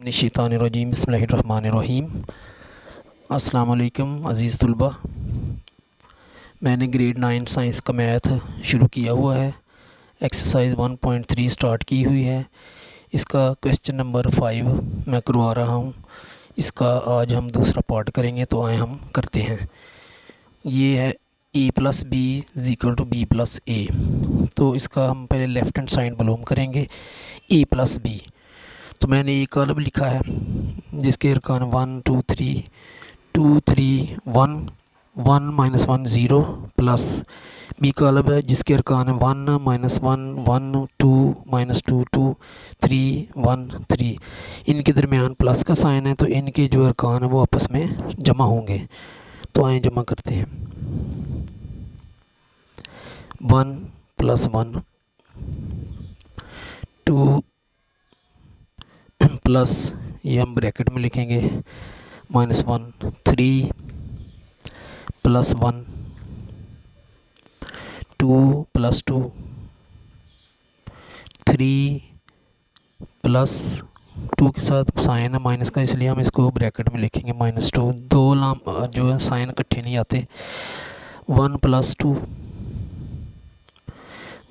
निश्शैतानिर्रजीम बिस्मिल्लाहिर्रहमानिर्रहीम। अस्सलाम वालेकुम अज़ीज़ तुलबा। मैंने ग्रेड 9 साइंस का मैथ शुरू किया हुआ है। एक्सरसाइज 1.3 स्टार्ट की हुई है। इसका क्वेश्चन नंबर 5 मैं करवा रहा हूँ। इसका आज हम दूसरा पार्ट करेंगे, तो आए हम करते हैं। ये है a + b = b + a। तो इसका हम पहले लेफ़्ट हैंड साइड मालूम करेंगे a + b। तो मैंने एक कॉलम लिखा है जिसके अरकान 1 2 3 2 3 1 1 -1 0 प्लस बी कॉलम है जिसके अरकान 1 -1 1 2 -2 2 3 1 3। इनके दरमियान प्लस का साइन है, तो इनके जो अरकान है वो आपस में जमा होंगे। तो आए जमा करते हैं। 1 + 1 2 प्लस ये हम ब्रैकेट में लिखेंगे -1 3 + 1 2 + 2 3 + 2 के साथ साइन है माइनस का, इसलिए हम इसको ब्रैकेट में लिखेंगे -2। दो लाम जो है साइन इकट्ठे नहीं आते। 1 + 2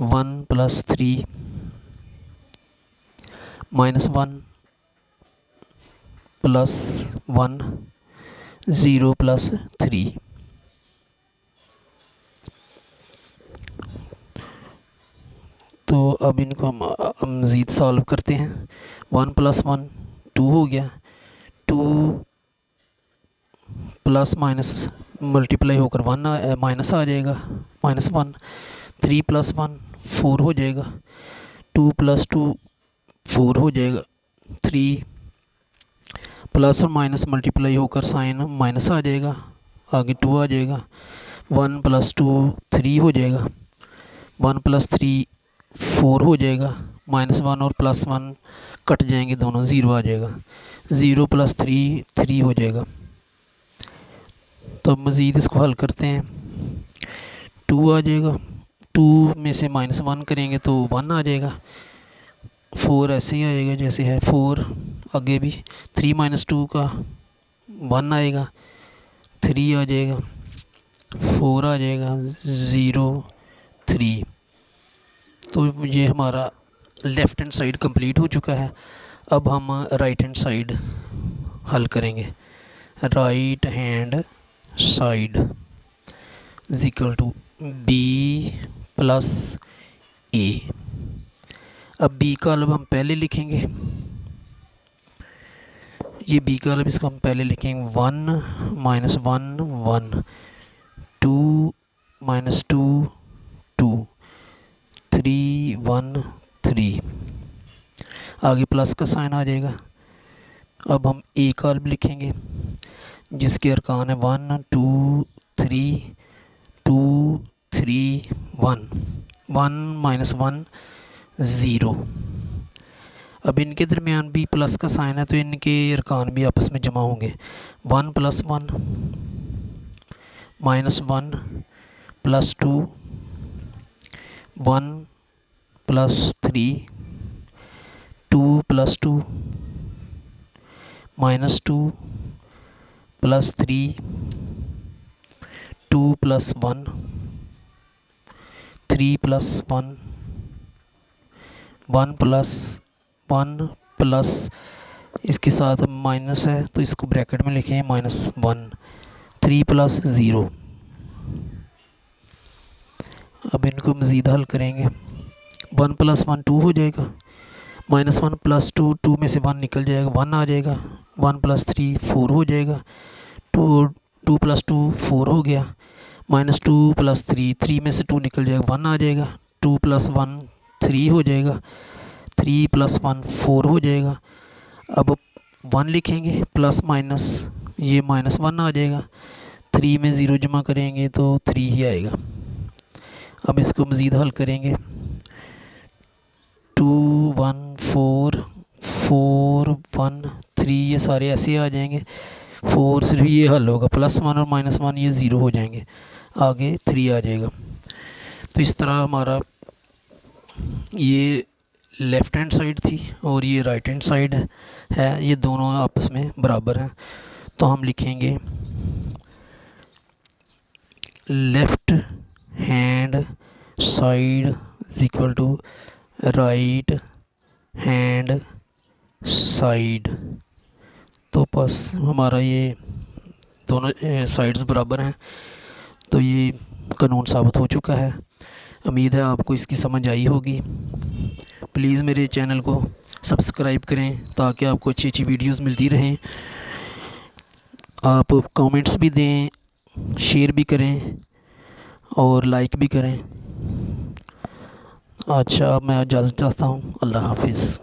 1 + 3 -1 + 1 0 + 3। तो अब इनको हम मज़ीद सॉल्व करते हैं। 1 + 1 2 हो गया, 2 प्लस माइनस मल्टीप्लाई होकर 1 माइनस आ जाएगा -1। 3 + 1 4 हो जाएगा, 2 + 2 4 हो जाएगा। 3 प्लस और माइनस मल्टीप्लाई होकर साइन माइनस आ जाएगा, आगे 2 आ जाएगा। 1 + 2 3 हो जाएगा, 1 + 3 4 हो जाएगा। -1 और +1 कट जाएंगे, दोनों 0 आ जाएगा। 0 + 3 3 हो जाएगा। तो अब मज़ीद इसको हल करते हैं। 2 आ जाएगा, 2 में से -1 करेंगे तो 1 आ जाएगा। 4 ऐसे ही आएगा जैसे है, 4 आगे भी 3 - 2 का 1 आएगा, 3 आ जाएगा, 4 आ जाएगा, 0 3। तो ये हमारा लेफ़्ट हैंड साइड कंप्लीट हो चुका है। अब हम राइट हैंड साइड हल करेंगे। Right hand side = b + a। अब b कॉलम हम पहले लिखेंगे, ये b कॉलम इसको हम पहले लिखेंगे 1 -1 1 2 -2 2 3 1 3। आगे प्लस का साइन आ जाएगा। अब हम a कॉलम लिखेंगे जिसके अरकान है 1 2 3 2 3 1 1 -1 0। अब इनके दरमियान भी प्लस का साइन है, तो इनके अरकान भी आपस में जमा होंगे। 1 + 1 -1 + 2 1 + 3 2 + 2 -2 + 3 2 + 1 3 + 1 1 + 1 प्लस इसके साथ माइनस है, तो इसको ब्रैकेट में लिखें -1 3 + 0। अब इनको मज़ीद हल करेंगे। 1 + 1 2 हो जाएगा, -1 + 2 2 में से 1 निकल जाएगा, 1 आ जाएगा। 1 + 3 4 हो जाएगा, 2 + 2 4 हो गया। -2 + 3 3 में से 2 निकल जाएगा, 1 आ जाएगा। 2 + 1 3 हो जाएगा, 3 + 1 4 हो जाएगा। अब 1 लिखेंगे प्लस माइनस, ये -1 आ जाएगा। 3 में 0 जमा करेंगे तो 3 ही आएगा। अब इसको मज़ीद हल करेंगे। 2 1 4 4 1 3 ये सारे ऐसे आ जाएंगे। 4 सिर्फ ये हल होगा, +1 और -1 ये 0 हो जाएंगे, आगे 3 आ जाएगा। तो इस तरह हमारा ये लेफ़्ट हैंड साइड थी और ये राइट हैंड साइड है, ये दोनों आपस में बराबर हैं। तो हम लिखेंगे left hand side is equal to right hand side. तो बस हमारा ये दोनों साइड्स बराबर हैं, तो ये कानून साबित हो चुका है। उम्मीद है आपको इसकी समझ आई होगी। प्लीज़ मेरे चैनल को सब्सक्राइब करें ताकि आपको अच्छी अच्छी वीडियोस मिलती रहें। आप कमेंट्स भी दें, शेयर भी करें और लाइक भी करें। अच्छा, मैं इजाज़त चाहता हूँ। अल्लाह हाफिज़।